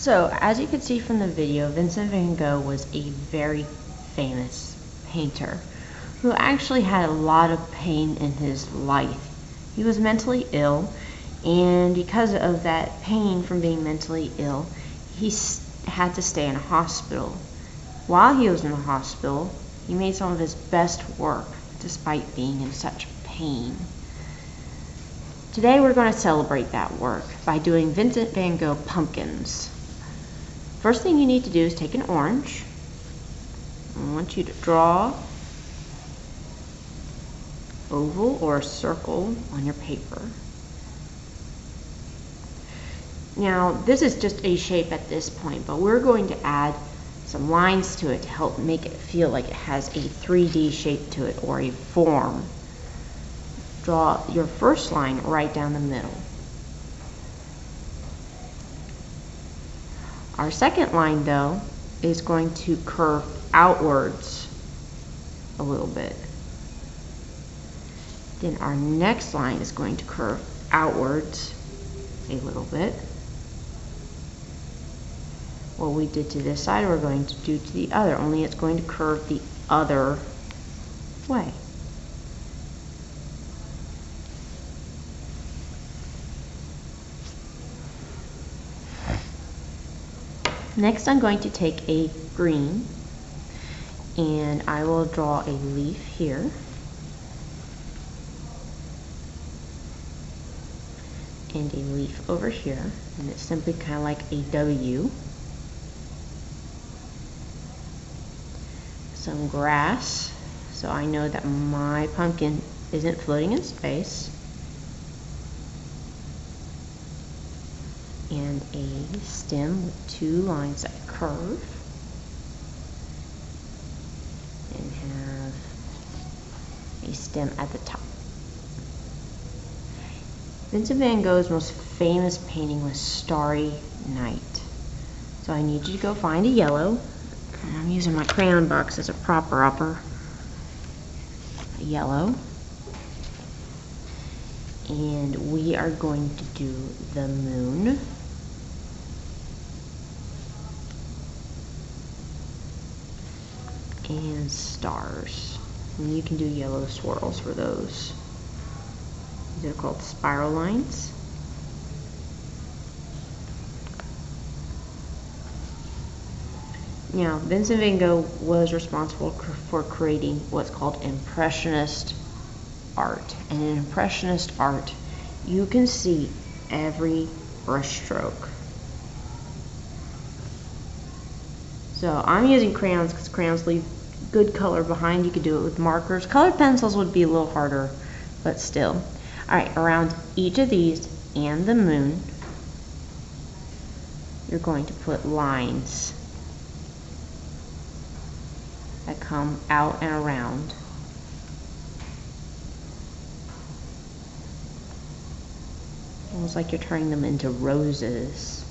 So, as you can see from the video, Vincent van Gogh was a very famous painter who actually had a lot of pain in his life. He was mentally ill, and because of that pain from being mentally ill, he had to stay in a hospital. While he was in the hospital, he made some of his best work despite being in such pain. Today we're going to celebrate that work by doing Vincent van Gogh pumpkins. First thing you need to do is take an orange. I want you to draw oval or a circle on your paper. Now this is just a shape at this point, but we're going to add some lines to it to help make it feel like it has a 3D shape to it, or a form. Draw your first line right down the middle. Our second line, though, is going to curve outwards a little bit. Then our next line is going to curve outwards a little bit. What we did to this side, we're going to do to the other, only it's going to curve the other way. Next, I'm going to take a green, and I will draw a leaf here. And a leaf over here, and it's simply kind of like a W. Some grass, so I know that my pumpkin isn't floating in space. And a stem with two lines that curve, and have a stem at the top. Vincent van Gogh's most famous painting was Starry Night. So I need you to go find a yellow. I'm using my crayon box as a proper upper. A yellow. And we are going to do the moon. And stars. And you can do yellow swirls for those. These are called spiral lines. Now, Vincent van Gogh was responsible for creating what's called Impressionist art. And in Impressionist art, you can see every brushstroke. So I'm using crayons because crayons leave good color behind. You could do it with markers. Colored pencils would be a little harder, but still. Alright, around each of these and the moon, you're going to put lines that come out and around. Almost like you're turning them into roses.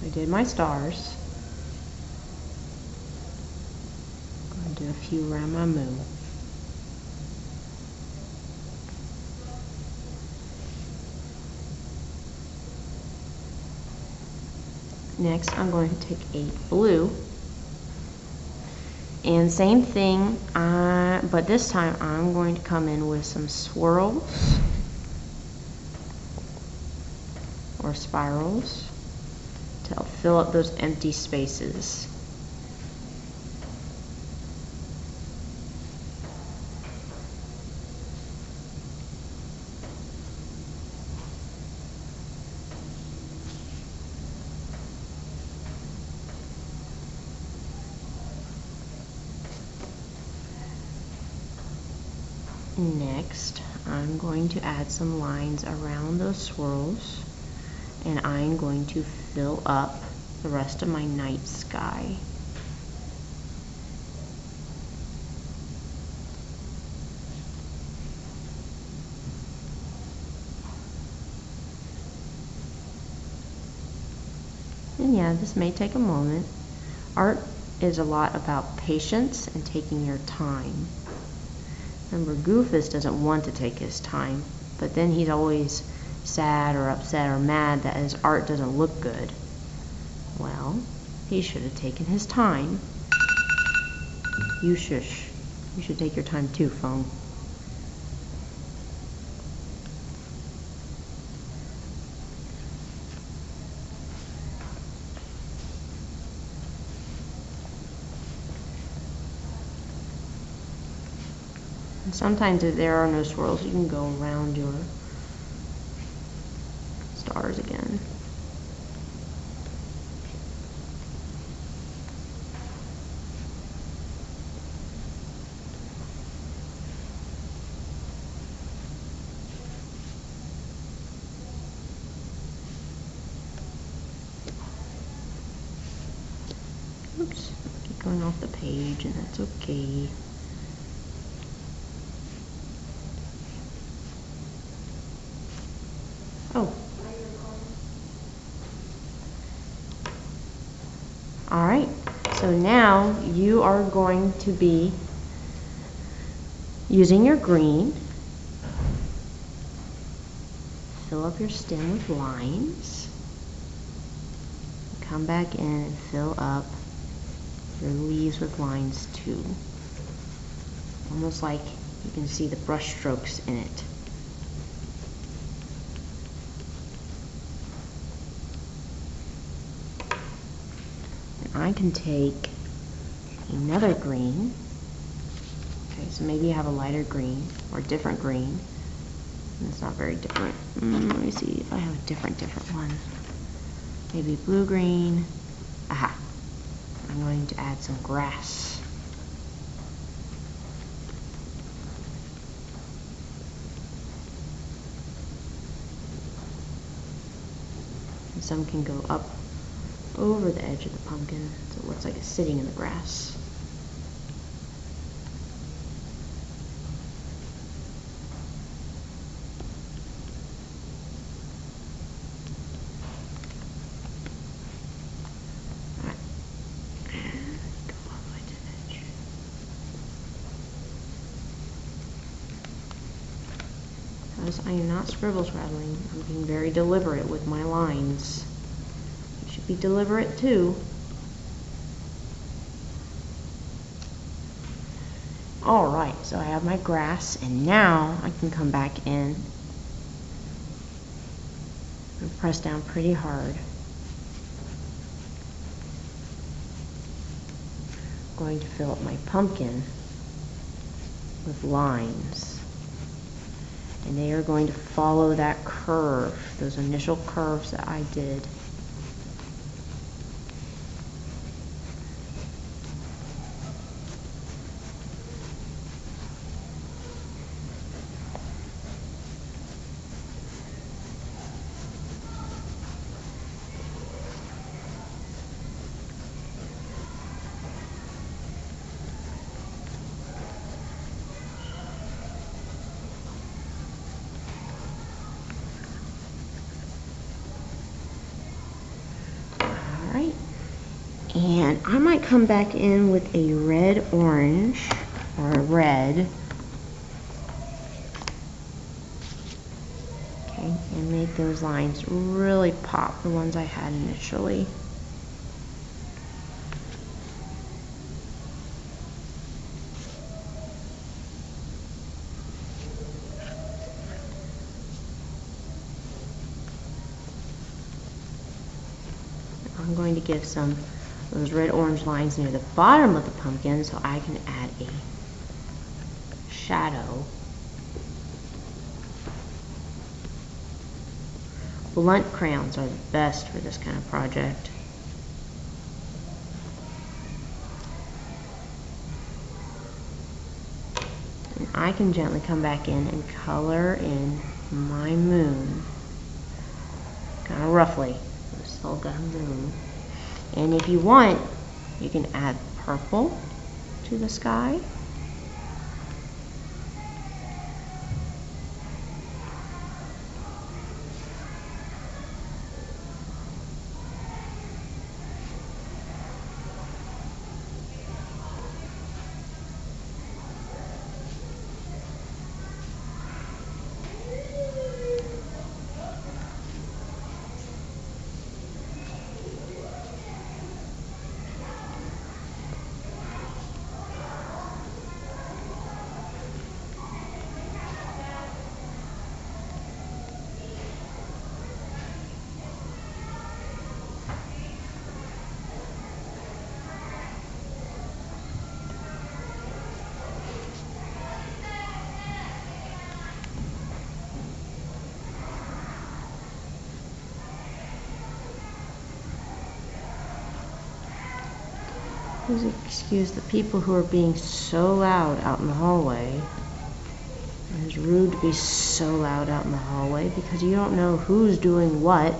I did my stars. I'm going to do a few around my moon. Next, I'm going to take a blue. And same thing, but this time I'm going to come in with some swirls or spirals to help fill up those empty spaces. Next, I'm going to add some lines around those swirls and I'm going to fill up the rest of my night sky. And yeah, this may take a moment. Art is a lot about patience and taking your time. Remember, Goofus doesn't want to take his time, but then he's always sad or upset or mad that his art doesn't look good. Well, he should have taken his time. You shush. You should take your time too, Phone. And sometimes if there are no swirls, you can go around your stars again. Oops, keep going off the page, and that's okay. Oh. Alright, so now you are going to be using your green. Fill up your stem with lines. Come back in and fill up your leaves with lines too. Almost like you can see the brush strokes in it. I can take another green. Okay, so maybe you have a lighter green or a different green. It's not very different. Let me see if I have a different one. Maybe blue-green. Aha. I'm going to add some grass. And some can go up over the edge of the pumpkin, so it looks like it's sitting in the grass. Alright. And go all the way to the edge. Notice I am not scribble scrabbling. I'm being very deliberate with my lines. Be deliberate too. Alright, so I have my grass, and now I can come back in and press down pretty hard. I'm going to fill up my pumpkin with lines, and they are going to follow that curve, those initial curves that I did. And I might come back in with a red-orange, or a red. Okay, and make those lines really pop, the ones I had initially. I'm going to give some those red-orange lines near the bottom of the pumpkin so I can add a shadow. Blunt crayons are the best for this kind of project. And I can gently come back in and color in my moon. kind of roughly. It's still gonna move. And if you want, you can add purple to the sky. Please excuse the people who are being so loud out in the hallway. It's rude to be so loud out in the hallway because you don't know who's doing what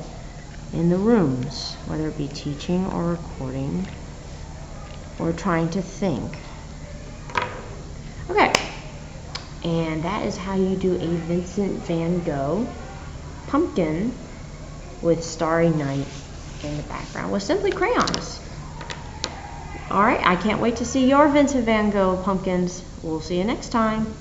in the rooms, whether it be teaching or recording or trying to think. Okay, and that is how you do a Vincent van Gogh pumpkin with Starry Night in the background with simply crayons. All right, I can't wait to see your Vincent van Gogh pumpkins. We'll see you next time.